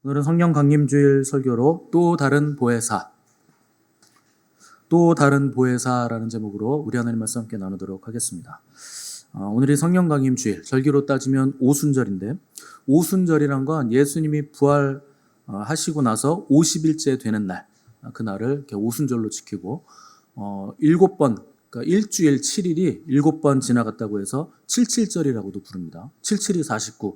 오늘은 성령 강림주일 설교로 또 다른 보혜사라는 제목으로 우리 하나님 말씀 함께 나누도록 하겠습니다. 오늘이 성령 강림주일, 절기로 따지면 오순절인데, 오순절이란 건 예수님이 부활하시고 나서 50일째 되는 날, 그날을 이렇게 오순절로 지키고 7번, 그러니까 일주일 7일이 7번 지나갔다고 해서 77절이라고도 부릅니다. 77이 49,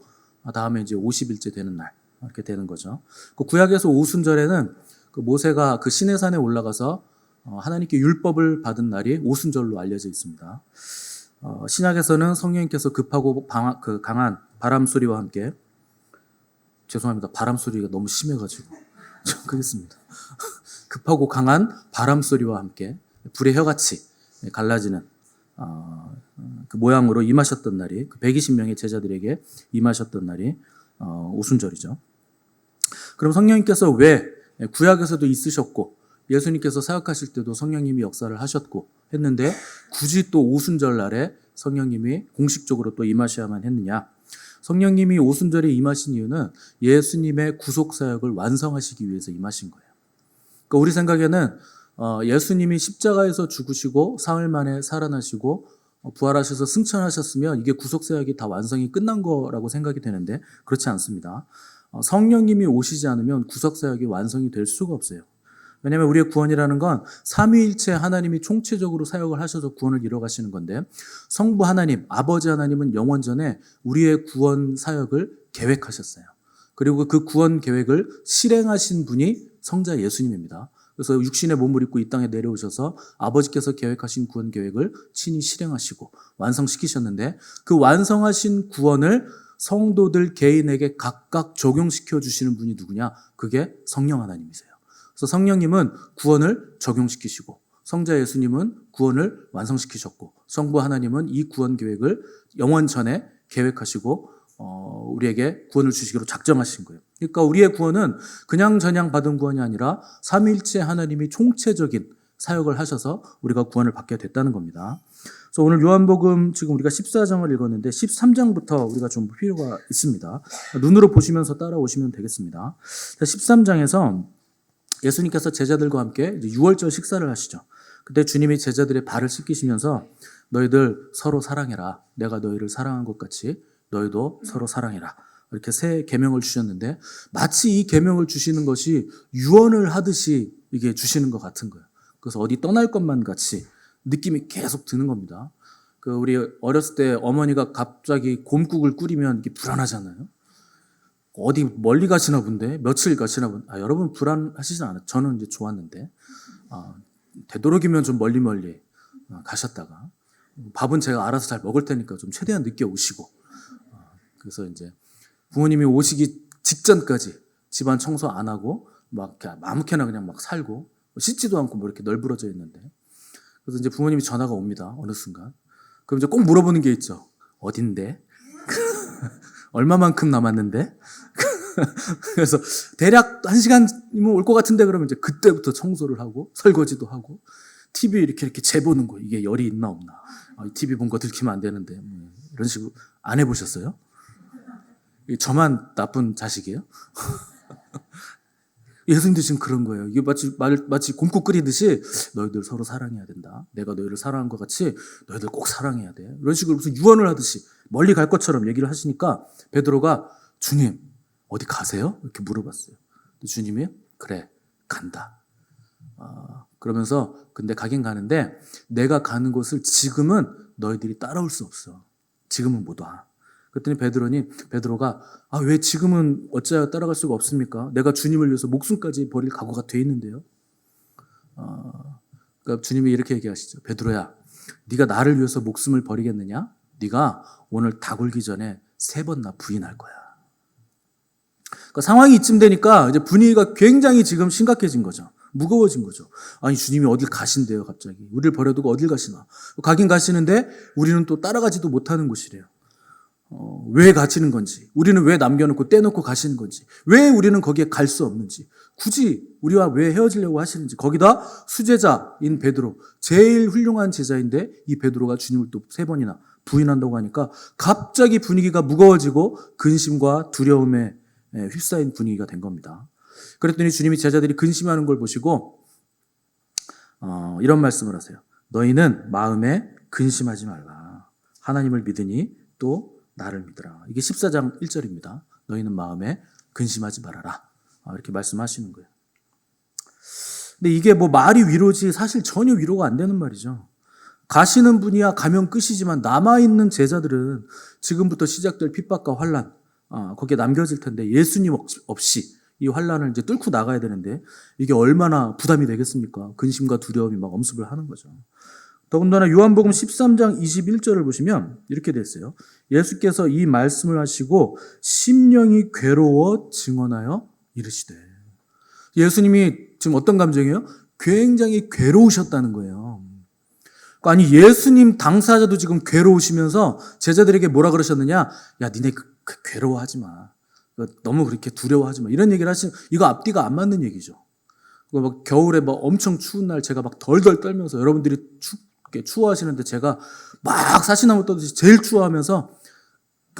다음에 이제 50일째 되는 날, 이렇게 되는 거죠. 그 구약에서 오순절에는 그 모세가 그 시내산에 올라가서 하나님께 율법을 받은 날이 오순절로 알려져 있습니다. 신약에서는 성령님께서 급하고 강한 바람 소리와 함께, 죄송합니다. 바람 소리가 너무 심해가지고 좀 끄겠습니다. 급하고 강한 바람 소리와 함께 불의 혀같이 갈라지는 그 모양으로 임하셨던 날이, 그 120명의 제자들에게 임하셨던 날이 오순절이죠. 그럼 성령님께서 왜 구약에서도 있으셨고 예수님께서 사역하실 때도 성령님이 역사를 하셨고 했는데 굳이 또 오순절 날에 성령님이 공식적으로 또 임하셔야만 했느냐? 성령님이 오순절에 임하신 이유는 예수님의 구속사역을 완성하시기 위해서 임하신 거예요. 그러니까 우리 생각에는 예수님이 십자가에서 죽으시고 사흘 만에 살아나시고 부활하셔서 승천하셨으면 이게 구속사역이 다 완성이 끝난 거라고 생각이 되는데 그렇지 않습니다. 성령님이 오시지 않으면 구속사역이 완성이 될 수가 없어요. 왜냐하면 우리의 구원이라는 건 삼위일체 하나님이 총체적으로 사역을 하셔서 구원을 이뤄가시는 건데, 성부 하나님, 아버지 하나님은 영원 전에 우리의 구원 사역을 계획하셨어요. 그리고 그 구원 계획을 실행하신 분이 성자 예수님입니다. 그래서 육신의 몸을 입고 이 땅에 내려오셔서 아버지께서 계획하신 구원 계획을 친히 실행하시고 완성시키셨는데, 그 완성하신 구원을 성도들 개인에게 각각 적용시켜 주시는 분이 누구냐? 그게 성령 하나님이세요. 그래서 성령님은 구원을 적용시키시고, 성자 예수님은 구원을 완성시키셨고, 성부 하나님은 이 구원 계획을 영원 전에 계획하시고 우리에게 구원을 주시기로 작정하신 거예요. 그러니까 우리의 구원은 그냥 저냥 받은 구원이 아니라 삼위일체 하나님이 총체적인 사역을 하셔서 우리가 구원을 받게 됐다는 겁니다. 그래서 오늘 요한복음 지금 우리가 14장을 읽었는데 13장부터 우리가 좀 필요가 있습니다. 눈으로 보시면서 따라오시면 되겠습니다. 13장에서 예수님께서 제자들과 함께 유월절 식사를 하시죠. 그때 주님이 제자들의 발을 씻기시면서 너희들 서로 사랑해라. 내가 너희를 사랑한 것 같이 너희도 서로 사랑해라. 이렇게 새 계명을 주셨는데 마치 이 계명을 주시는 것이 유언을 하듯이 이게 주시는 것 같은 거예요. 그래서 어디 떠날 것만 같이 느낌이 계속 드는 겁니다. 우리 어렸을 때 어머니가 갑자기 곰국을 끓이면 이게 불안하잖아요. 어디 멀리 가시나 본데, 며칠 가시나 본데, 여러분 불안하시진 않아요. 저는 이제 좋았는데, 되도록이면 좀 멀리 가셨다가, 밥은 제가 알아서 잘 먹을 테니까 좀 최대한 늦게 오시고, 그래서 이제 부모님이 오시기 직전까지 집안 청소 안 하고, 막 아무렇게나 그냥 막 살고, 씻지도 않고 뭐 이렇게 널브러져 있는데, 그래서 이제 부모님이 전화가 옵니다. 어느 순간. 그럼 이제 꼭 물어보는 게 있죠. 어딘데? 얼마만큼 남았는데? 그래서 대략 1시간이면 올 것 같은데 그러면 이제 그때부터 청소를 하고 설거지도 하고 TV 이렇게 재보는 거, 이게 열이 있나 없나, TV 본 거 들키면 안 되는데, 이런 식으로. 안 해보셨어요? 저만 나쁜 자식이에요? 예수님도 지금 그런 거예요. 이게 마치 곰국 끓이듯이 너희들 서로 사랑해야 된다. 내가 너희를 사랑한 것 같이 너희들 꼭 사랑해야 돼. 이런 식으로 무슨 유언을 하듯이 멀리 갈 것처럼 얘기를 하시니까 베드로가 주님 어디 가세요? 이렇게 물어봤어요. 주님이 그래 간다. 그러면서 근데 가긴 가는데 내가 가는 곳을 지금은 너희들이 따라올 수 없어. 지금은 못 와. 그랬더니 베드로가 왜 지금은 어찌하여 따라갈 수가 없습니까? 내가 주님을 위해서 목숨까지 버릴 각오가 돼 있는데요. 그러니까 주님이 이렇게 얘기하시죠. 베드로야, 네가 나를 위해서 목숨을 버리겠느냐? 네가 오늘 다 굴기 전에 3번 나 부인할 거야. 그러니까 상황이 이쯤 되니까 이제 분위기가 굉장히 지금 심각해진 거죠. 무거워진 거죠. 아니 주님이 어딜 가신대요 갑자기. 우리를 버려두고 어딜 가시나. 가긴 가시는데 우리는 또 따라가지도 못하는 곳이래요. 왜 가시는 건지, 우리는 왜 남겨놓고 떼놓고 가시는 건지, 왜 우리는 거기에 갈 수 없는지, 굳이 우리와 왜 헤어지려고 하시는지, 거기다 수제자인 베드로, 제일 훌륭한 제자인데 이 베드로가 주님을 또 3번이나 부인한다고 하니까 갑자기 분위기가 무거워지고 근심과 두려움에 휩싸인 분위기가 된 겁니다. 그랬더니 주님이 제자들이 근심하는 걸 보시고 이런 말씀을 하세요. 너희는 마음에 근심하지 말라. 하나님을 믿으니 또 나를 믿으라. 이게 14장 1절입니다. 너희는 마음에 근심하지 말아라. 이렇게 말씀하시는 거예요. 근데 이게 뭐 말이 위로지 사실 전혀 위로가 안 되는 말이죠. 가시는 분이야 가면 끝이지만 남아있는 제자들은 지금부터 시작될 핍박과 환난, 거기에 남겨질 텐데 예수님 없이 이 환난을 이제 뚫고 나가야 되는데 이게 얼마나 부담이 되겠습니까? 근심과 두려움이 막 엄습을 하는 거죠. 더군다나 요한복음 13장 21절을 보시면 이렇게 돼 있어요. 예수께서 이 말씀을 하시고 심령이 괴로워 증언하여 이르시되. 예수님이 지금 어떤 감정이에요? 굉장히 괴로우셨다는 거예요. 아니 예수님 당사자도 지금 괴로우시면서 제자들에게 뭐라 그러셨느냐? 야 니네 괴로워하지 마. 너무 그렇게 두려워하지 마. 이런 얘기를 하시면 이거 앞뒤가 안 맞는 얘기죠. 막 겨울에 막 엄청 추운 날 제가 막 덜덜 떨면서 여러분들이 추워하시는데 제가 막 사시나무 떠듯이 제일 추워하면서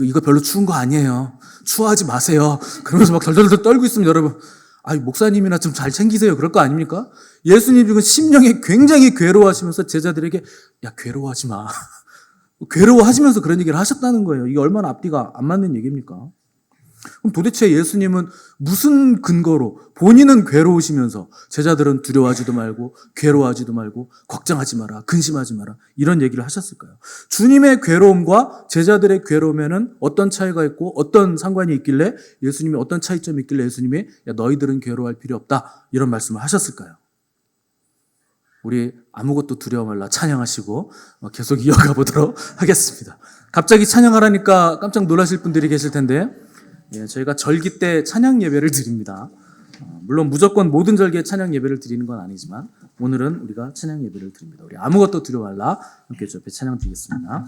이거 별로 추운 거 아니에요. 추워하지 마세요. 그러면서 막 덜덜덜 떨고 있으면 여러분 목사님이나 좀 잘 챙기세요. 그럴 거 아닙니까? 예수님 지금 심령에 굉장히 괴로워하시면서 제자들에게 야 괴로워하지 마. 괴로워하시면서 그런 얘기를 하셨다는 거예요. 이게 얼마나 앞뒤가 안 맞는 얘기입니까? 그럼 도대체 예수님은 무슨 근거로 본인은 괴로우시면서 제자들은 두려워하지도 말고 괴로워하지도 말고 걱정하지 마라, 근심하지 마라 이런 얘기를 하셨을까요? 주님의 괴로움과 제자들의 괴로움에는 어떤 차이가 있고 어떤 상관이 있길래 예수님이 어떤 차이점이 있길래 예수님이 야 너희들은 괴로워할 필요 없다 이런 말씀을 하셨을까요? 우리 아무것도 두려워 말라 찬양하시고 계속 이어가 보도록 하겠습니다. 갑자기 찬양하라니까 깜짝 놀라실 분들이 계실 텐데 저희가 절기 때 찬양 예배를 드립니다. 물론 무조건 모든 절기에 찬양 예배를 드리는 건 아니지만 오늘은 우리가 찬양 예배를 드립니다. 우리 아무것도 두려워 말라 함께 주 앞에 찬양 드리겠습니다.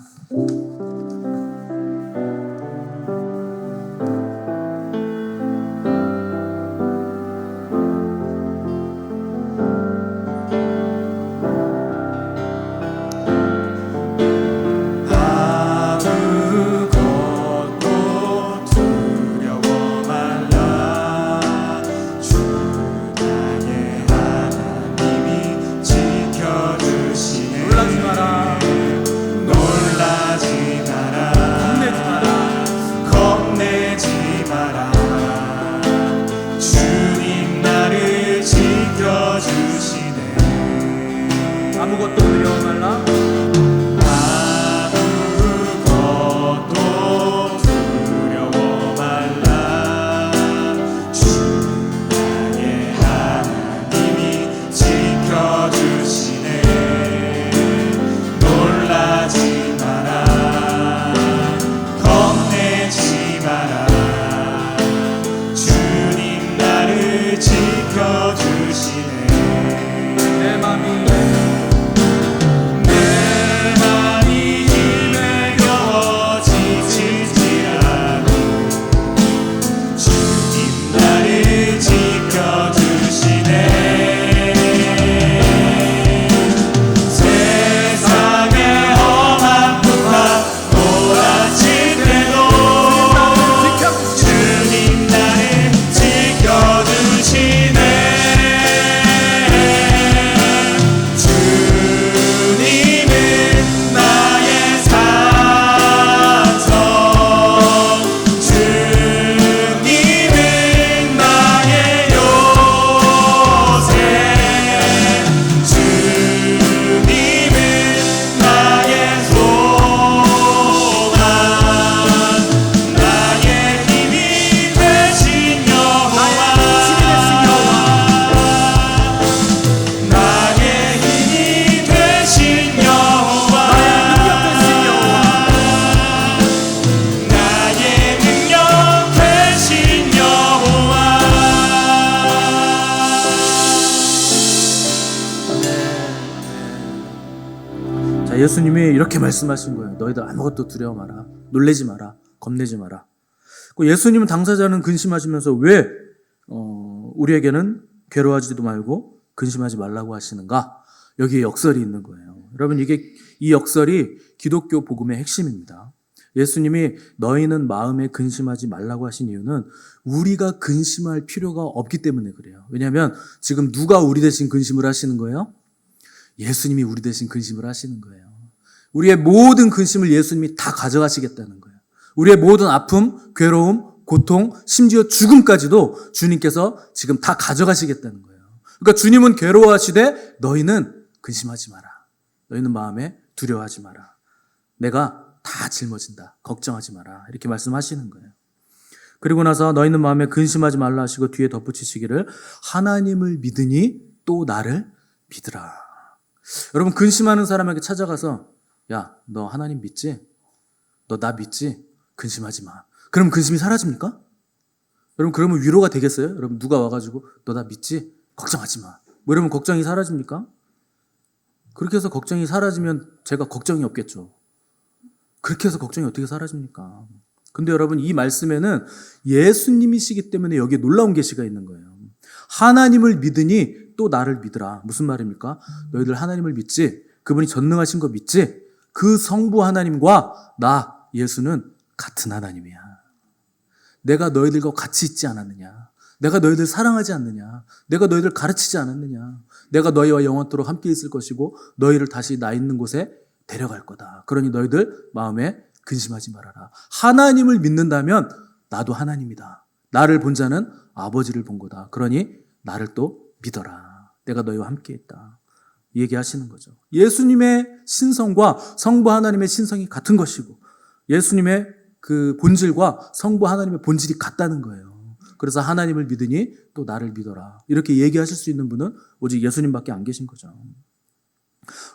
아무것도 두려워 말라. 아무것도 두려워 말라. 주 나의 하나님이 지켜주시네. 놀라지 마라. 겁내지 마라. 주님 나를 지켜주시네. 내 맘이 예수님이 이렇게 말씀하신 거예요. 너희들 아무것도 두려워 마라. 놀래지 마라. 겁내지 마라. 예수님은 당사자는 근심하시면서 왜 우리에게는 괴로워하지도 말고 근심하지 말라고 하시는가? 여기에 역설이 있는 거예요. 여러분 이 역설이 기독교 복음의 핵심입니다. 예수님이 너희는 마음에 근심하지 말라고 하신 이유는 우리가 근심할 필요가 없기 때문에 그래요. 왜냐하면 지금 누가 우리 대신 근심을 하시는 거예요? 예수님이 우리 대신 근심을 하시는 거예요. 우리의 모든 근심을 예수님이 다 가져가시겠다는 거예요. 우리의 모든 아픔, 괴로움, 고통, 심지어 죽음까지도 주님께서 지금 다 가져가시겠다는 거예요. 그러니까 주님은 괴로워하시되 너희는 근심하지 마라. 너희는 마음에 두려워하지 마라. 내가 다 짊어진다. 걱정하지 마라. 이렇게 말씀하시는 거예요. 그리고 나서 너희는 마음에 근심하지 말라 하시고 뒤에 덧붙이시기를 하나님을 믿으니 또 나를 믿으라. 여러분 근심하는 사람에게 찾아가서 야, 너 하나님 믿지? 너 나 믿지? 근심하지 마. 그럼 근심이 사라집니까? 여러분 그러면 위로가 되겠어요? 여러분 누가 와가지고 너 나 믿지? 걱정하지 마. 뭐 이러면 걱정이 사라집니까? 그렇게 해서 걱정이 사라지면 제가 걱정이 없겠죠. 그렇게 해서 걱정이 어떻게 사라집니까? 근데 여러분 이 말씀에는 예수님이시기 때문에 여기에 놀라운 계시가 있는 거예요. 하나님을 믿으니 또 나를 믿으라. 무슨 말입니까? 너희들 하나님을 믿지? 그분이 전능하신 거 믿지? 그 성부 하나님과 나 예수는 같은 하나님이야. 내가 너희들과 같이 있지 않았느냐? 내가 너희들 사랑하지 않느냐? 내가 너희들 가르치지 않았느냐? 내가 너희와 영원토록 함께 있을 것이고 너희를 다시 나 있는 곳에 데려갈 거다. 그러니 너희들 마음에 근심하지 말아라. 하나님을 믿는다면 나도 하나님이다. 나를 본 자는 아버지를 본 거다. 그러니 나를 또 믿어라. 내가 너희와 함께 있다. 얘기하시는 거죠. 예수님의 신성과 성부 하나님의 신성이 같은 것이고 예수님의 그 본질과 성부 하나님의 본질이 같다는 거예요. 그래서 하나님을 믿으니 또 나를 믿어라. 이렇게 얘기하실 수 있는 분은 오직 예수님밖에 안 계신 거죠.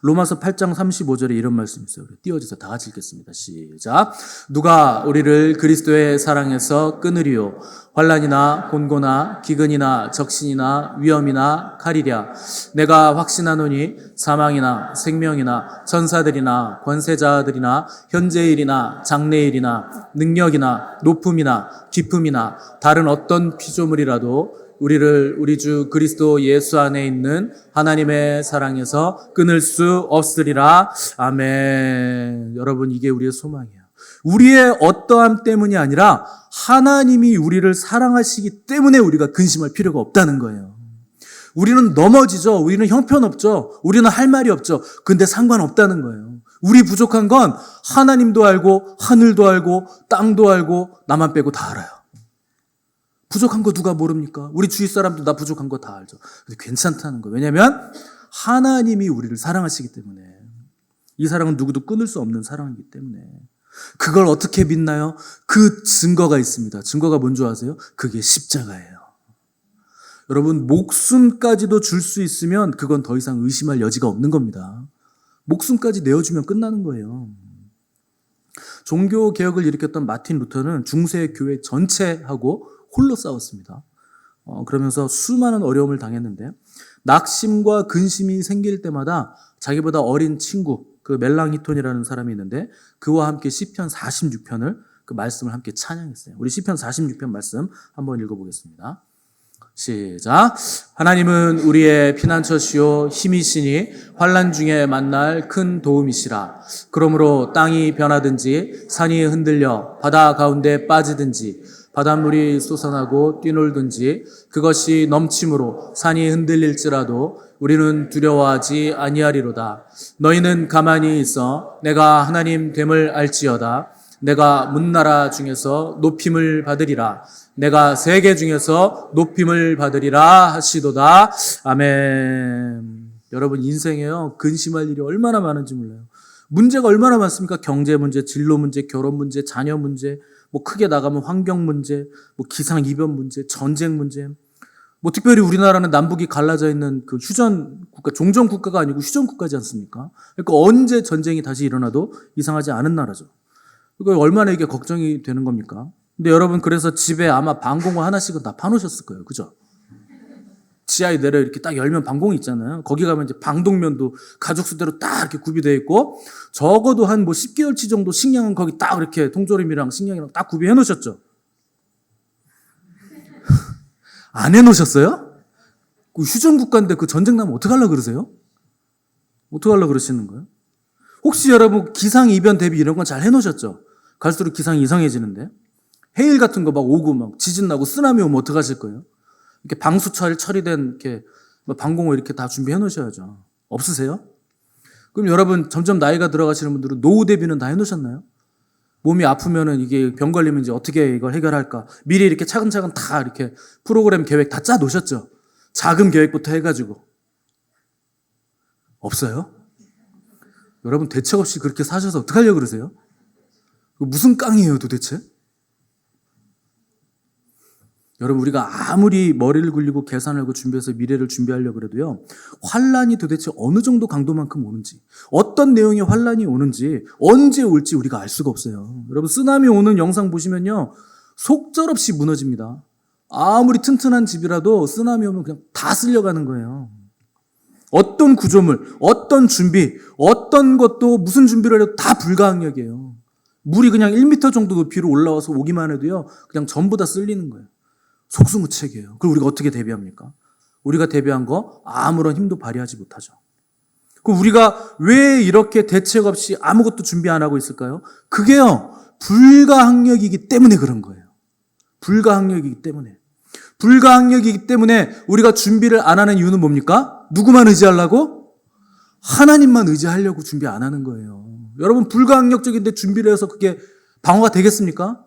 로마서 8장 35절에 이런 말씀이 있어요. 띄워주세요. 다 같이 읽겠습니다. 시작. 누가 우리를 그리스도의 사랑에서 끊으리요? 환난이나 곤고나 기근이나 적신이나 위험이나 칼이랴. 내가 확신하노니 사망이나 생명이나 천사들이나 권세자들이나 현재일이나 장래일이나 능력이나 높음이나 깊음이나 다른 어떤 피조물이라도 우리를 우리 주 그리스도 예수 안에 있는 하나님의 사랑에서 끊을 수 없으리라. 아멘. 여러분 이게 우리의 소망이에요. 우리의 어떠함 때문이 아니라 하나님이 우리를 사랑하시기 때문에 우리가 근심할 필요가 없다는 거예요. 우리는 넘어지죠. 우리는 형편없죠. 우리는 할 말이 없죠. 근데 상관없다는 거예요. 우리 부족한 건 하나님도 알고 하늘도 알고 땅도 알고 나만 빼고 다 알아요. 부족한 거 누가 모릅니까? 우리 주위 사람도 나 부족한 거 다 알죠. 근데 괜찮다는 거예요. 왜냐하면 하나님이 우리를 사랑하시기 때문에 이 사랑은 누구도 끊을 수 없는 사랑이기 때문에 그걸 어떻게 믿나요? 그 증거가 있습니다. 증거가 뭔지 아세요? 그게 십자가예요. 여러분 목숨까지도 줄 수 있으면 그건 더 이상 의심할 여지가 없는 겁니다. 목숨까지 내어주면 끝나는 거예요. 종교개혁을 일으켰던 마틴 루터는 중세 교회 전체하고 홀로 싸웠습니다. 그러면서 수많은 어려움을 당했는데 낙심과 근심이 생길 때마다 자기보다 어린 친구 그 멜랑히톤이라는 사람이 있는데 그와 함께 시편 46편을 그 말씀을 함께 찬양했어요. 우리 시편 46편 말씀 한번 읽어보겠습니다. 시작. 하나님은 우리의 피난처시요 힘이시니 환난 중에 만날 큰 도움이시라. 그러므로 땅이 변하든지 산이 흔들려 바다 가운데 빠지든지 바닷물이 솟아나고 뛰놀든지 그것이 넘침으로 산이 흔들릴지라도 우리는 두려워하지 아니하리로다. 너희는 가만히 있어 내가 하나님 됨을 알지어다. 내가 문나라 중에서 높임을 받으리라. 내가 세계 중에서 높임을 받으리라 하시도다. 아멘. 여러분 인생에요 근심할 일이 얼마나 많은지 몰라요. 문제가 얼마나 많습니까? 경제 문제, 진로 문제, 결혼 문제, 자녀 문제, 뭐 크게 나가면 환경 문제, 뭐 기상 이변 문제, 전쟁 문제. 뭐 특별히 우리나라는 남북이 갈라져 있는 그 휴전 국가, 종전 국가가 아니고 휴전 국가지 않습니까? 그러니까 언제 전쟁이 다시 일어나도 이상하지 않은 나라죠. 그러니까 얼마나 이게 걱정이 되는 겁니까? 근데 여러분 그래서 집에 아마 방공호 하나씩은 다 파놓으셨을 거예요. 그죠? 지하에 내려 이렇게 딱 열면 방공이 있잖아요. 거기 가면 이제 방독면도 가족 수대로 딱 이렇게 구비되어 있고 적어도 한 뭐 10개월치 정도 식량은 거기 딱 이렇게 통조림이랑 식량이랑 딱 구비해 놓으셨죠. 안 해 놓으셨어요? 그 휴전 국가인데 그 전쟁 나면 어떡하려고 그러세요? 어떡하려고 그러시는 거예요? 혹시 여러분 기상 이변 대비 이런 건 잘 해 놓으셨죠? 갈수록 기상이 이상해지는데 해일 같은 거 막 오고 막 지진 나고 쓰나미 오면 어떡하실 거예요? 이렇게 방수철 처리된 이렇게 방공호 이렇게 다 준비해 놓으셔야죠. 없으세요? 그럼 여러분 점점 나이가 들어가시는 분들은 노후 대비는 다 해놓으셨나요? 몸이 아프면은 이게 병 걸리면 이제 어떻게 이걸 해결할까? 미리 이렇게 차근차근 다 이렇게 프로그램 계획 다 짜 놓으셨죠? 자금 계획부터 해가지고. 없어요? 여러분 대책 없이 그렇게 사셔서 어떡하려고 그러세요? 무슨 깡이에요 도대체? 여러분 우리가 아무리 머리를 굴리고 계산을 하고 준비해서 미래를 준비하려고 그래도요. 환란이 도대체 어느 정도 강도만큼 오는지, 어떤 내용의 환란이 오는지, 언제 올지 우리가 알 수가 없어요. 여러분 쓰나미 오는 영상 보시면요. 속절없이 무너집니다. 아무리 튼튼한 집이라도 쓰나미 오면 그냥 다 쓸려가는 거예요. 어떤 구조물, 어떤 준비, 어떤 것도 무슨 준비를 해도 다 불가항력이에요. 물이 그냥 1m 정도 높이로 올라와서 오기만 해도요. 그냥 전부 다 쓸리는 거예요. 속수무책이에요. 그럼 우리가 어떻게 대비합니까? 우리가 대비한 거 아무런 힘도 발휘하지 못하죠. 그럼 우리가 왜 이렇게 대책 없이 아무것도 준비 안 하고 있을까요? 그게요. 불가항력이기 때문에 그런 거예요. 불가항력이기 때문에. 불가항력이기 때문에 우리가 준비를 안 하는 이유는 뭡니까? 누구만 의지하려고? 하나님만 의지하려고 준비 안 하는 거예요. 여러분 불가항력적인데 준비를 해서 그게 방어가 되겠습니까?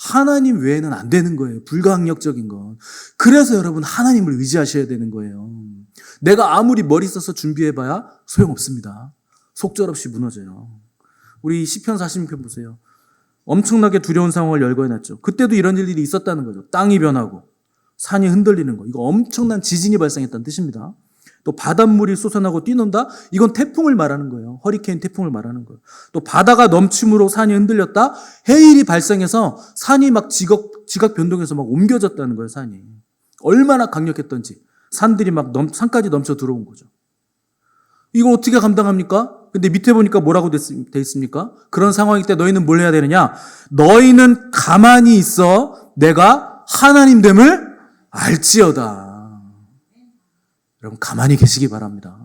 하나님 외에는 안 되는 거예요. 불가항력적인 건. 그래서 여러분 하나님을 의지하셔야 되는 거예요. 내가 아무리 머리 써서 준비해봐야 소용없습니다. 속절없이 무너져요. 우리 시편 46편 보세요. 엄청나게 두려운 상황을 열거해놨죠. 그때도 이런 일들이 있었다는 거죠. 땅이 변하고 산이 흔들리는 거. 이거 엄청난 지진이 발생했다는 뜻입니다. 또 바닷물이 솟아나고 뛰논다? 이건 태풍을 말하는 거예요. 허리케인 태풍을 말하는 거예요. 또 바다가 넘침으로 산이 흔들렸다? 해일이 발생해서 산이 막 지각 변동해서 막 옮겨졌다는 거예요, 산이. 얼마나 강력했던지. 산들이 막 산까지 넘쳐 들어온 거죠. 이거 어떻게 감당합니까? 근데 밑에 보니까 뭐라고 돼 있습니까? 그런 상황일 때 너희는 뭘 해야 되느냐? 너희는 가만히 있어 내가 하나님 됨을 알지어다. 여러분 가만히 계시기 바랍니다.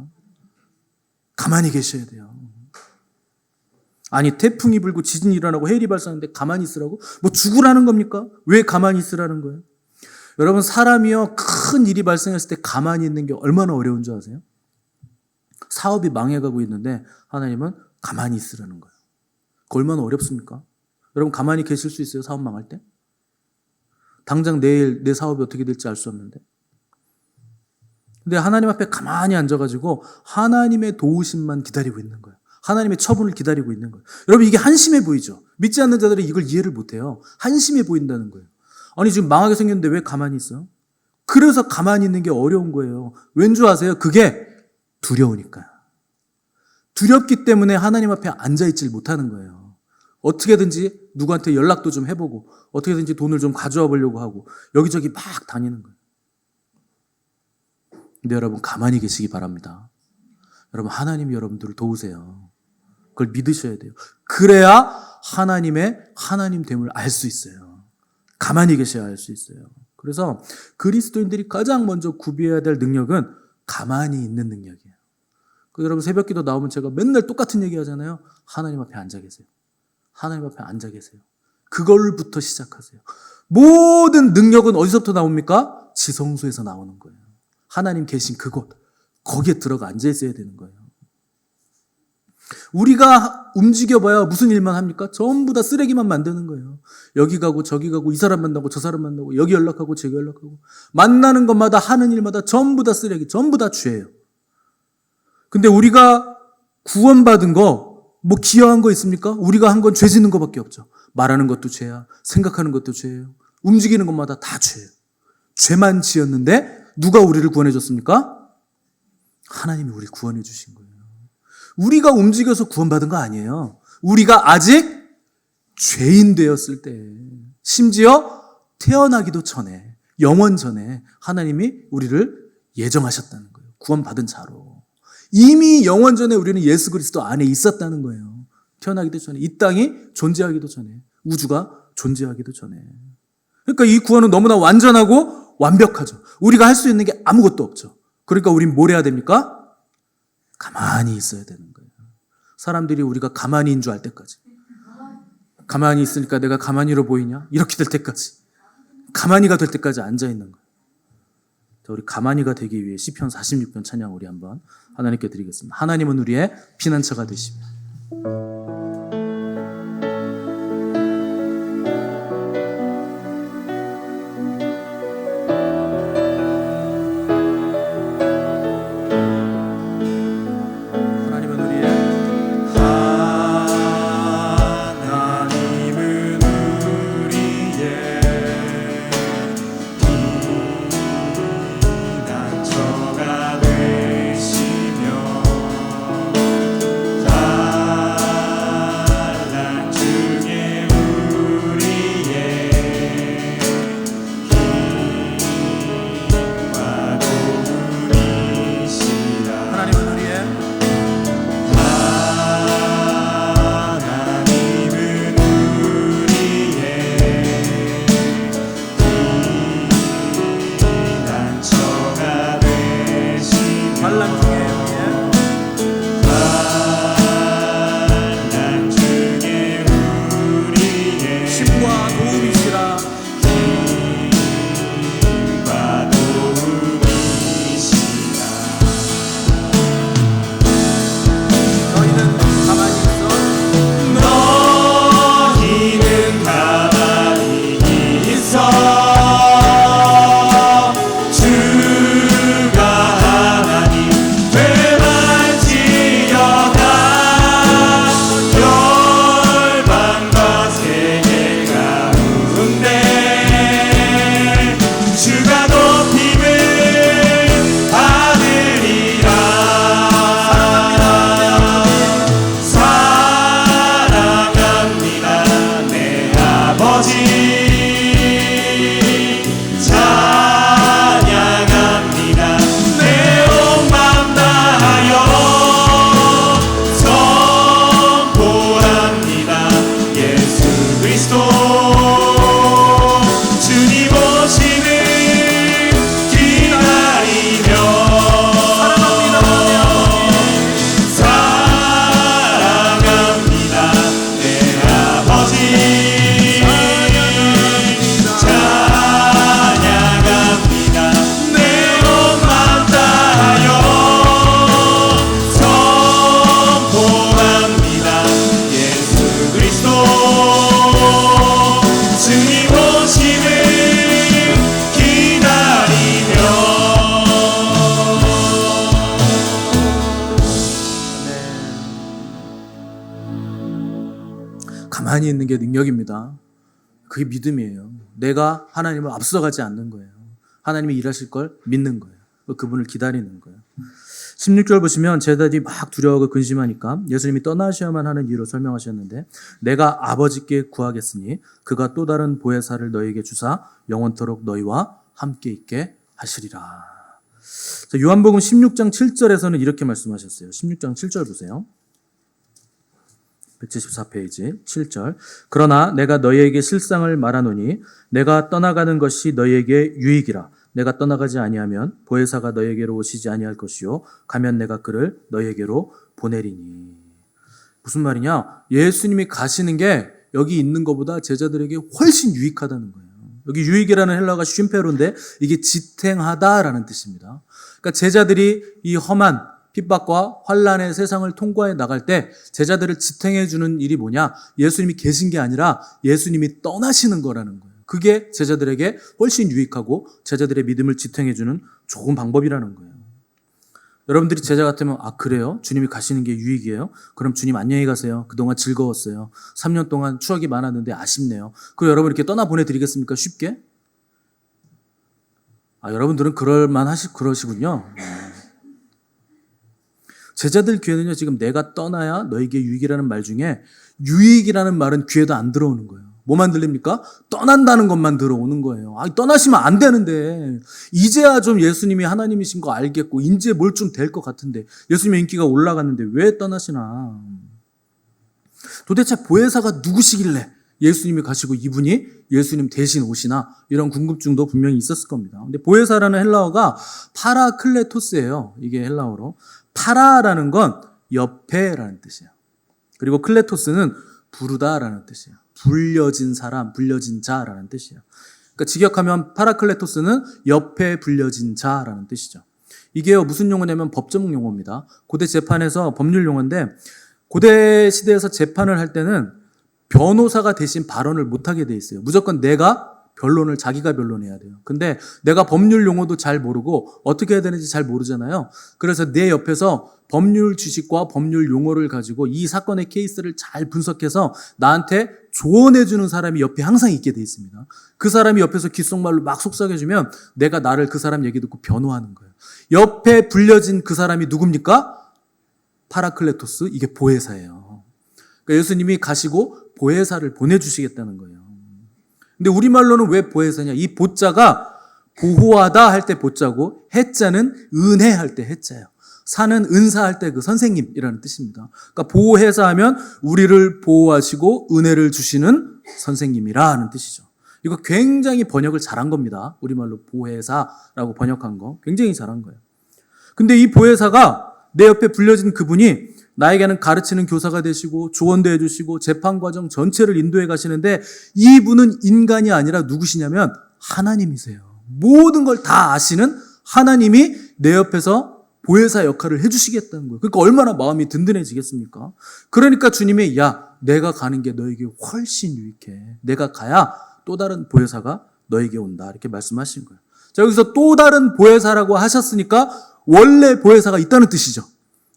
가만히 계셔야 돼요. 아니 태풍이 불고 지진이 일어나고 해일이 발생하는데 가만히 있으라고? 뭐 죽으라는 겁니까? 왜 가만히 있으라는 거예요? 여러분 사람이요 큰 일이 발생했을 때 가만히 있는 게 얼마나 어려운 줄 아세요? 사업이 망해가고 있는데 하나님은 가만히 있으라는 거예요. 그거 얼마나 어렵습니까? 여러분 가만히 계실 수 있어요? 사업 망할 때? 당장 내일 내 사업이 어떻게 될지 알 수 없는데. 근데 하나님 앞에 가만히 앉아가지고 하나님의 도우심만 기다리고 있는 거예요. 하나님의 처분을 기다리고 있는 거예요. 여러분 이게 한심해 보이죠? 믿지 않는 자들은 이걸 이해를 못해요. 한심해 보인다는 거예요. 아니 지금 망하게 생겼는데 왜 가만히 있어? 그래서 가만히 있는 게 어려운 거예요. 왠 줄 아세요? 그게 두려우니까요. 두렵기 때문에 하나님 앞에 앉아있질 못하는 거예요. 어떻게든지 누구한테 연락도 좀 해보고 어떻게든지 돈을 좀 가져와 보려고 하고 여기저기 막 다니는 거예요. 근데 여러분 가만히 계시기 바랍니다. 여러분 하나님이 여러분들을 도우세요. 그걸 믿으셔야 돼요. 그래야 하나님의 하나님됨을 알 수 있어요. 가만히 계셔야 알 수 있어요. 그래서 그리스도인들이 가장 먼저 구비해야 될 능력은 가만히 있는 능력이에요. 여러분 새벽기도 나오면 제가 맨날 똑같은 얘기 하잖아요. 하나님 앞에 앉아 계세요. 하나님 앞에 앉아 계세요. 그걸부터 시작하세요. 모든 능력은 어디서부터 나옵니까? 지성소에서 나오는 거예요. 하나님 계신 그곳, 거기에 들어가 앉아 있어야 되는 거예요. 우리가 움직여봐야 무슨 일만 합니까? 전부 다 쓰레기만 만드는 거예요. 여기 가고 저기 가고 이 사람 만나고 저 사람 만나고 여기 연락하고 저기 연락하고 만나는 것마다 하는 일마다 전부 다 쓰레기, 전부 다 죄예요. 근데 우리가 구원받은 거 뭐 기여한 거 있습니까? 우리가 한 건 죄 짓는 것밖에 없죠. 말하는 것도 죄야. 생각하는 것도 죄예요. 움직이는 것마다 다 죄예요. 죄만 지었는데 누가 우리를 구원해 줬습니까? 하나님이 우리 구원해 주신 거예요. 우리가 움직여서 구원받은 거 아니에요. 우리가 아직 죄인 되었을 때, 심지어 태어나기도 전에, 영원 전에 하나님이 우리를 예정하셨다는 거예요. 구원받은 자로. 이미 영원 전에 우리는 예수 그리스도 안에 있었다는 거예요. 태어나기도 전에, 이 땅이 존재하기도 전에, 우주가 존재하기도 전에. 그러니까 이 구원은 너무나 완전하고 완벽하죠. 우리가 할 수 있는 게 아무것도 없죠. 그러니까 우린 뭘 해야 됩니까? 가만히 있어야 되는 거예요. 사람들이 우리가 가만히인 줄 알 때까지. 가만히 있으니까 내가 가만히로 보이냐? 이렇게 될 때까지, 가만히가 될 때까지 앉아 있는 거예요. 자, 우리 가만히가 되기 위해 시편 46편 찬양 우리 한번 하나님께 드리겠습니다. 하나님은 우리의 피난처가 되시며. 가만히 있는 게 능력입니다. 그게 믿음이에요. 내가 하나님을 앞서가지 않는 거예요. 하나님이 일하실 걸 믿는 거예요. 그분을 기다리는 거예요. 16절 보시면 제자들이 막 두려워하고 근심하니까 예수님이 떠나셔야만 하는 이유로 설명하셨는데, 내가 아버지께 구하겠으니 그가 또 다른 보혜사를 너희에게 주사 영원토록 너희와 함께 있게 하시리라. 요한복음 16장 7절에서는 이렇게 말씀하셨어요. 16장 7절 보세요. 174페이지 7절. 그러나 내가 너희에게 실상을 말하노니 내가 떠나가는 것이 너희에게 유익이라. 내가 떠나가지 아니하면 보혜사가 너희에게로 오시지 아니할 것이요 가면 내가 그를 너희에게로 보내리니. 무슨 말이냐? 예수님이 가시는 게 여기 있는 것보다 제자들에게 훨씬 유익하다는 거예요. 여기 유익이라는 헬라어가 쉼페로인데 이게 지탱하다라는 뜻입니다. 그러니까 제자들이 이 험한 핍박과 환난의 세상을 통과해 나갈 때 제자들을 지탱해 주는 일이 뭐냐? 예수님이 계신 게 아니라 예수님이 떠나시는 거라는 거예요. 그게 제자들에게 훨씬 유익하고 제자들의 믿음을 지탱해 주는 좋은 방법이라는 거예요. 여러분들이 제자 같으면 아 그래요? 주님이 가시는 게 유익이에요? 그럼 주님 안녕히 가세요. 그동안 즐거웠어요. 3년 동안 추억이 많았는데 아쉽네요. 그럼 여러분 이렇게 떠나보내드리겠습니까? 쉽게? 여러분들은 그러시군요. 제자들 귀에는요, 지금 내가 떠나야 너에게 유익이라는 말 중에 유익이라는 말은 귀에도 안 들어오는 거예요. 뭐만 들립니까? 떠난다는 것만 들어오는 거예요. 떠나시면 안 되는데, 이제야 좀 예수님이 하나님이신 거 알겠고, 이제 뭘 좀 될 것 같은데, 예수님의 인기가 올라갔는데 왜 떠나시나? 도대체 보혜사가 누구시길래 예수님이 가시고 이분이 예수님 대신 오시나? 이런 궁금증도 분명히 있었을 겁니다. 근데 보혜사라는 헬라어가 파라클레토스예요. 이게 헬라어로. 파라라는 건 옆에라는 뜻이에요. 그리고 클레토스는 부르다라는 뜻이에요. 불려진 사람, 불려진 자라는 뜻이에요. 그러니까 직역하면 파라클레토스는 옆에 불려진 자라는 뜻이죠. 이게요, 무슨 용어냐면 법정 용어입니다. 고대 재판에서 법률 용어인데, 고대 시대에서 재판을 할 때는 변호사가 대신 발언을 못하게 돼 있어요. 무조건 내가 변론을 자기가 변론해야 돼요. 근데 내가 법률 용어도 잘 모르고 어떻게 해야 되는지 잘 모르잖아요. 그래서 내 옆에서 법률 지식과 법률 용어를 가지고 이 사건의 케이스를 잘 분석해서 나한테 조언해 주는 사람이 옆에 항상 있게 돼 있습니다. 그 사람이 옆에서 귓속말로 막 속삭여주면 내가 나를 그 사람 얘기 듣고 변호하는 거예요. 옆에 불려진 그 사람이 누굽니까? 파라클레토스, 이게 보혜사예요. 그러니까 예수님이 가시고 보혜사를 보내주시겠다는 거예요. 근데 우리말로는 왜 보혜사냐? 이 보자가 보호하다 할 때 보자고, 해자는 은혜할 때 해자예요. 사는 은사할 때 그 선생님이라는 뜻입니다. 그러니까 보혜사 하면 우리를 보호하시고 은혜를 주시는 선생님이라는 뜻이죠. 이거 굉장히 번역을 잘한 겁니다. 우리말로 보혜사라고 번역한 거 굉장히 잘한 거예요. 근데 이 보혜사가 내 옆에 불려진 그분이 나에게는 가르치는 교사가 되시고 조언도 해주시고 재판 과정 전체를 인도해 가시는데, 이분은 인간이 아니라 누구시냐면 하나님이세요. 모든 걸 다 아시는 하나님이 내 옆에서 보혜사 역할을 해주시겠다는 거예요. 그러니까 얼마나 마음이 든든해지겠습니까? 그러니까 주님이 야, 내가 가는 게 너에게 훨씬 유익해. 내가 가야 또 다른 보혜사가 너에게 온다. 이렇게 말씀하신 거예요. 자, 여기서 또 다른 보혜사라고 하셨으니까 원래 보혜사가 있다는 뜻이죠.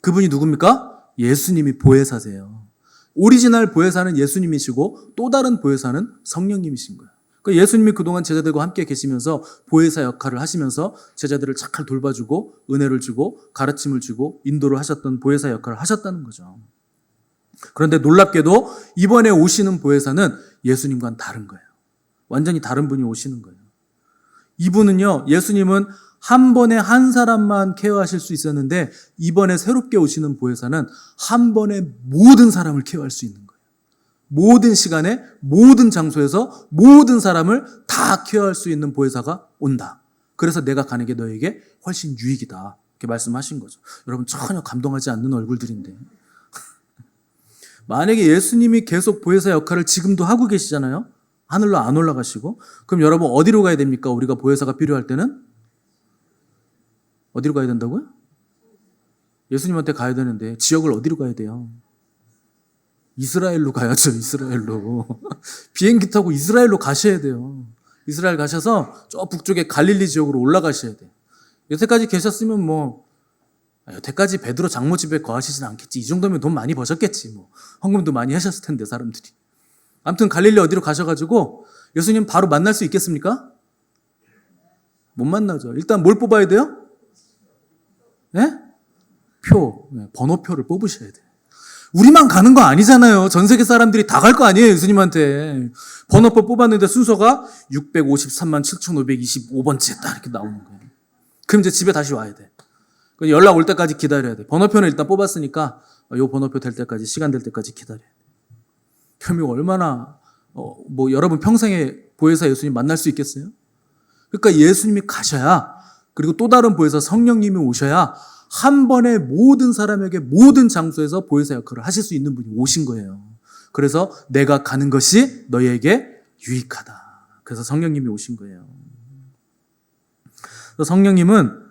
그분이 누굽니까? 예수님이 보혜사세요. 오리지널 보혜사는 예수님이시고 또 다른 보혜사는 성령님이신 거예요. 그러니까 예수님이 그동안 제자들과 함께 계시면서 보혜사 역할을 하시면서 제자들을 잘 돌봐주고 은혜를 주고 가르침을 주고 인도를 하셨던 보혜사 역할을 하셨다는 거죠. 그런데 놀랍게도 이번에 오시는 보혜사는 예수님과는 다른 거예요. 완전히 다른 분이 오시는 거예요. 이분은요, 예수님은 한 번에 한 사람만 케어하실 수 있었는데 이번에 새롭게 오시는 보혜사는 한 번에 모든 사람을 케어할 수 있는 거예요. 모든 시간에 모든 장소에서 모든 사람을 다 케어할 수 있는 보혜사가 온다. 그래서 내가 가는 게 너에게 훨씬 유익이다. 이렇게 말씀하신 거죠. 여러분 전혀 감동하지 않는 얼굴들인데 만약에 예수님이 계속 보혜사 역할을 지금도 하고 계시잖아요. 하늘로 안 올라가시고. 그럼 여러분 어디로 가야 됩니까? 우리가 보혜사가 필요할 때는? 어디로 가야 된다고요? 예수님한테 가야 되는데 지역을 어디로 가야 돼요? 이스라엘로 가야죠. 이스라엘로. 비행기 타고 이스라엘로 가셔야 돼요. 이스라엘 가셔서 저 북쪽에 갈릴리 지역으로 올라가셔야 돼요. 여태까지 계셨으면 여태까지 베드로 장모 집에 거하시진 않겠지. 이 정도면 돈 많이 버셨겠지. 헌금도 많이 하셨을 텐데 사람들이. 아무튼 갈릴리 어디로 가셔가지고 예수님 바로 만날 수 있겠습니까? 못 만나죠. 일단 뭘 뽑아야 돼요? 네? 번호표를 뽑으셔야 돼요. 우리만 가는 거 아니잖아요. 전 세계 사람들이 다 갈 거 아니에요, 예수님한테. 번호표 뽑았는데 순서가 653만 7,525번째 딱 이렇게 나오는 거예요. 그럼 이제 집에 다시 와야 돼. 연락 올 때까지 기다려야 돼. 번호표는 일단 뽑았으니까 요 번호표 될 때까지, 시간 될 때까지 기다려야 돼. 그럼 얼마나 여러분 평생에 보혜사 예수님 만날 수 있겠어요? 그러니까 예수님이 가셔야, 그리고 또 다른 보혜사 성령님이 오셔야 한 번에 모든 사람에게 모든 장소에서 보혜사 역할을 하실 수 있는 분이 오신 거예요. 그래서 내가 가는 것이 너희에게 유익하다. 그래서 성령님이 오신 거예요. 그래서 성령님은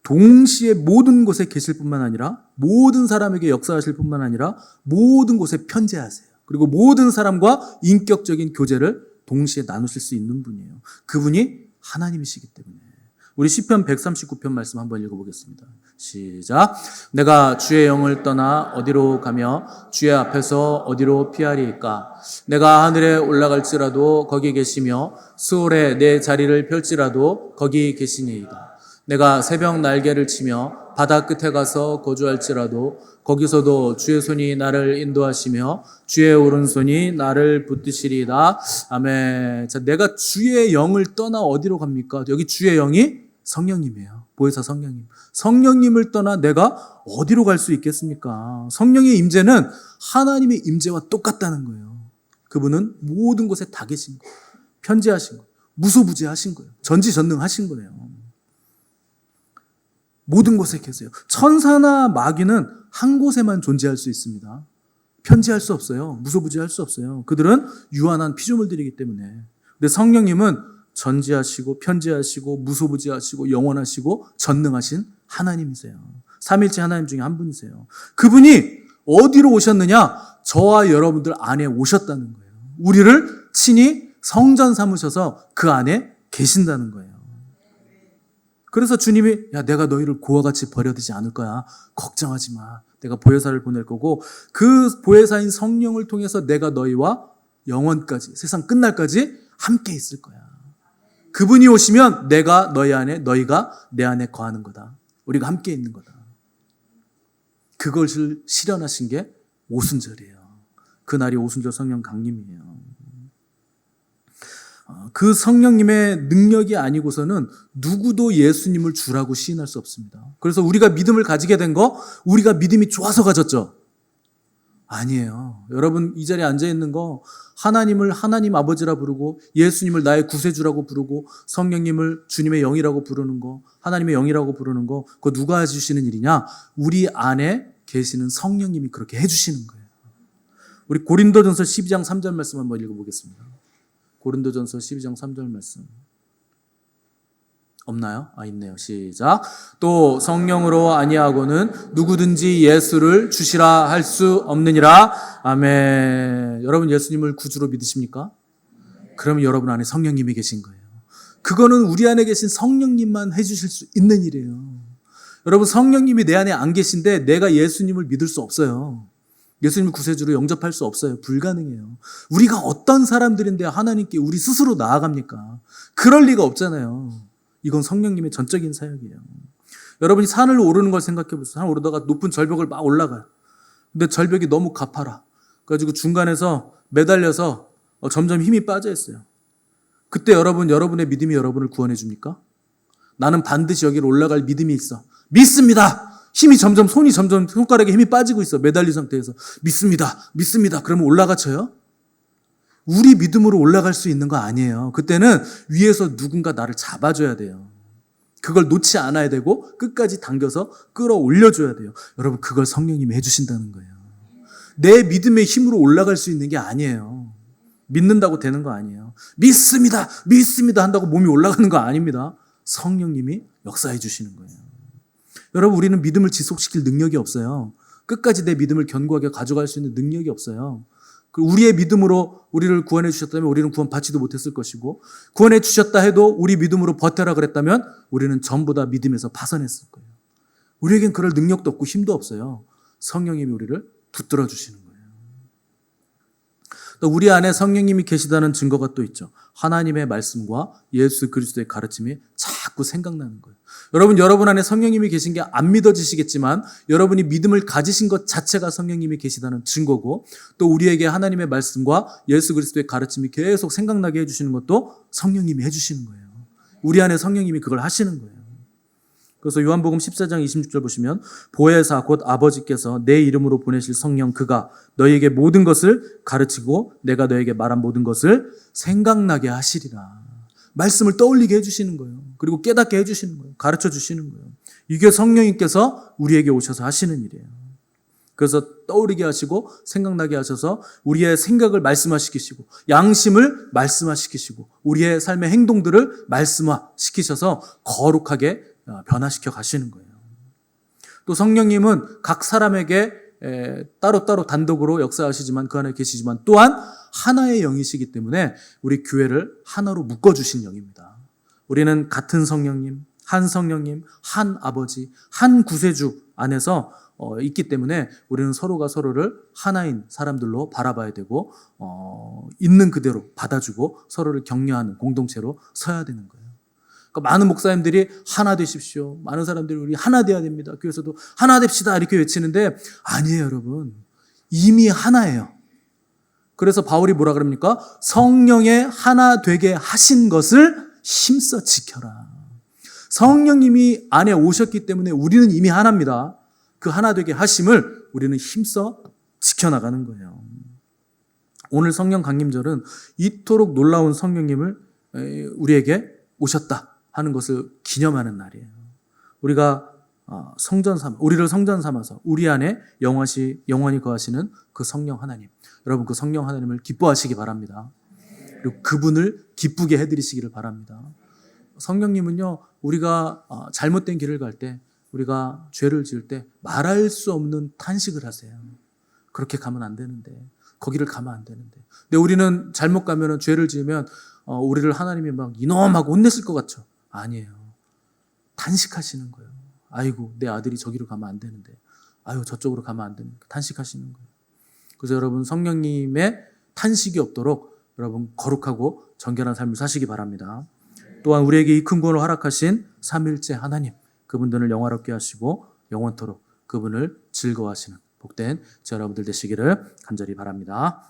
동시에 모든 곳에 계실 뿐만 아니라 모든 사람에게 역사하실 뿐만 아니라 모든 곳에 편재하세요. 그리고 모든 사람과 인격적인 교제를 동시에 나누실 수 있는 분이에요. 그분이 하나님이시기 때문에. 우리 시편 139편 말씀 한번 읽어보겠습니다. 시작. 내가 주의 영을 떠나 어디로 가며 주의 앞에서 어디로 피하리이까? 내가 하늘에 올라갈지라도 거기 계시며 수월에 내 자리를 펼지라도 거기 계시니이다. 내가 새벽 날개를 치며 바다 끝에 가서 거주할지라도 거기서도 주의 손이 나를 인도하시며 주의 오른손이 나를 붙드시리이다. 아멘. 자, 내가 주의 영을 떠나 어디로 갑니까? 여기 주의 영이 성령님이에요. 보혜사 성령님. 성령님을 떠나 내가 어디로 갈 수 있겠습니까? 성령의 임재는 하나님의 임재와 똑같다는 거예요. 그분은 모든 곳에 다 계신 거예요. 편재하신 거예요. 무소부재하신 거예요. 전지전능하신 거예요. 모든 곳에 계세요. 천사나 마귀는 한 곳에만 존재할 수 있습니다. 편지할 수 없어요. 무소부지할 수 없어요. 그들은 유한한 피조물들이기 때문에. 근데 성령님은 전지하시고 편지하시고 무소부지하시고 영원하시고 전능하신 하나님이세요. 삼일째 하나님 중에 한 분이세요. 그분이 어디로 오셨느냐? 저와 여러분들 안에 오셨다는 거예요. 우리를 친히 성전 삼으셔서 그 안에 계신다는 거예요. 그래서 주님이 야 내가 너희를 고와 같이 버려두지 않을 거야. 걱정하지 마. 내가 보혜사를 보낼 거고 그 보혜사인 성령을 통해서 내가 너희와 영원까지 세상 끝날까지 함께 있을 거야. 그분이 오시면 내가 너희 안에 너희가 내 안에 거하는 거다. 우리가 함께 있는 거다. 그것을 실현하신 게 오순절이에요. 그날이 오순절 성령 강림이에요. 그 성령님의 능력이 아니고서는 누구도 예수님을 주라고 시인할 수 없습니다. 그래서 우리가 믿음을 가지게 된 거 우리가 믿음이 좋아서 가졌죠? 아니에요. 여러분 이 자리에 앉아있는 거 하나님을 하나님 아버지라 부르고 예수님을 나의 구세주라고 부르고 성령님을 주님의 영이라고 부르는 거 하나님의 영이라고 부르는 거 그거 누가 해주시는 일이냐? 우리 안에 계시는 성령님이 그렇게 해주시는 거예요. 우리 고린도전서 12장 3절 말씀 한번 읽어보겠습니다. 고린도전서 12장 3절 말씀 없나요? 있네요. 시작. 또 성령으로 아니하고는 누구든지 예수를 주시라 할 수 없느니라. 아멘. 여러분 예수님을 구주로 믿으십니까? 그러면 여러분 안에 성령님이 계신 거예요. 그거는 우리 안에 계신 성령님만 해주실 수 있는 일이에요. 여러분 성령님이 내 안에 안 계신데 내가 예수님을 믿을 수 없어요. 예수님을 구세주로 영접할 수 없어요. 불가능해요. 우리가 어떤 사람들인데 하나님께 우리 스스로 나아갑니까? 그럴 리가 없잖아요. 이건 성령님의 전적인 사역이에요. 여러분이 산을 오르는 걸 생각해 보세요. 산을 오르다가 높은 절벽을 막 올라가요. 근데 절벽이 너무 가파라. 그래가지고 중간에서 매달려서 점점 힘이 빠져 있어요. 그때 여러분의 믿음이 여러분을 구원해 줍니까? 나는 반드시 여기로 올라갈 믿음이 있어. 믿습니다. 손가락에 힘이 빠지고 있어. 매달린 상태에서. 믿습니다. 그러면 올라가쳐요? 우리 믿음으로 올라갈 수 있는 거 아니에요. 그때는 위에서 누군가 나를 잡아줘야 돼요. 그걸 놓지 않아야 되고 끝까지 당겨서 끌어올려줘야 돼요. 여러분 그걸 성령님이 해주신다는 거예요. 내 믿음의 힘으로 올라갈 수 있는 게 아니에요. 믿는다고 되는 거 아니에요. 믿습니다 한다고 몸이 올라가는 거 아닙니다. 성령님이 역사해 주시는 거예요. 여러분 우리는 믿음을 지속시킬 능력이 없어요. 끝까지 내 믿음을 견고하게 가져갈 수 있는 능력이 없어요. 우리의 믿음으로 우리를 구원해 주셨다면 우리는 구원 받지도 못했을 것이고 구원해 주셨다 해도 우리 믿음으로 버텨라 그랬다면 우리는 전부 다 믿음에서 파산했을 거예요. 우리에겐 그럴 능력도 없고 힘도 없어요. 성령님이 우리를 붙들어 주시는 거예요. 또 우리 안에 성령님이 계시다는 증거가 또 있죠. 하나님의 말씀과 예수 그리스도의 가르침이 자꾸 생각나는 거예요. 여러분 안에 성령님이 계신 게 안 믿어지시겠지만 여러분이 믿음을 가지신 것 자체가 성령님이 계시다는 증거고 또 우리에게 하나님의 말씀과 예수 그리스도의 가르침이 계속 생각나게 해주시는 것도 성령님이 해주시는 거예요. 우리 안에 성령님이 그걸 하시는 거예요. 그래서 요한복음 14장 26절 보시면 보혜사 곧 아버지께서 내 이름으로 보내실 성령 그가 너희에게 모든 것을 가르치고 내가 너희에게 말한 모든 것을 생각나게 하시리라. 말씀을 떠올리게 해주시는 거예요. 그리고 깨닫게 해주시는 거예요. 가르쳐 주시는 거예요. 이게 성령님께서 우리에게 오셔서 하시는 일이에요. 그래서 떠오르게 하시고 생각나게 하셔서 우리의 생각을 말씀화시키시고 양심을 말씀화시키시고 우리의 삶의 행동들을 말씀화시키셔서 거룩하게 변화시켜 가시는 거예요. 또 성령님은 각 사람에게 따로따로 단독으로 역사하시지만 그 안에 계시지만 또한 하나의 영이시기 때문에 우리 교회를 하나로 묶어주신 영입니다. 우리는 같은 성령님, 한 아버지, 한 구세주 안에서 있기 때문에 우리는 서로가 서로를 하나인 사람들로 바라봐야 되고 있는 그대로 받아주고 서로를 격려하는 공동체로 서야 되는 거예요. 그러니까 많은 목사님들이 하나 되십시오. 많은 사람들이 우리 하나 돼야 됩니다. 교회에서도 하나 됩시다 이렇게 외치는데 아니에요, 여러분. 이미 하나예요. 그래서 바울이 뭐라 그럽니까? 성령의 하나 되게 하신 것을 힘써 지켜라. 성령님이 안에 오셨기 때문에 우리는 이미 하나입니다. 그 하나 되게 하심을 우리는 힘써 지켜나가는 거예요. 오늘 성령 강림절은 이토록 놀라운 성령님을 우리에게 오셨다 하는 것을 기념하는 날이에요. 우리가 성전 삼아 우리를 성전 삼아서 우리 안에 영원히 거하시는 그 성령 하나님, 여러분 그 성령 하나님을 기뻐하시기 바랍니다. 그리고 그분을 기쁘게 해드리시기를 바랍니다. 성령님은요, 우리가 잘못된 길을 갈 때, 우리가 죄를 지을 때 말할 수 없는 탄식을 하세요. 그렇게 가면 안 되는데, 거기를 가면 안 되는데. 근데 우리는 잘못 가면은, 죄를 지으면 우리를 하나님이 막 이놈하고 혼냈을 것 같죠? 아니에요. 탄식하시는 거예요. 아이고, 내 아들이 저기로 가면 안 되는데, 아유, 저쪽으로 가면 안 되는데, 탄식하시는 거예요. 그래서 여러분, 성령님의 탄식이 없도록 여러분 거룩하고 정결한 삶을 사시기 바랍니다. 또한 우리에게 이 큰 구원을 허락하신 삼위일체 하나님, 그분들을 영화롭게 하시고 영원토록 그분을 즐거워하시는 복된 저 여러분들 되시기를 간절히 바랍니다.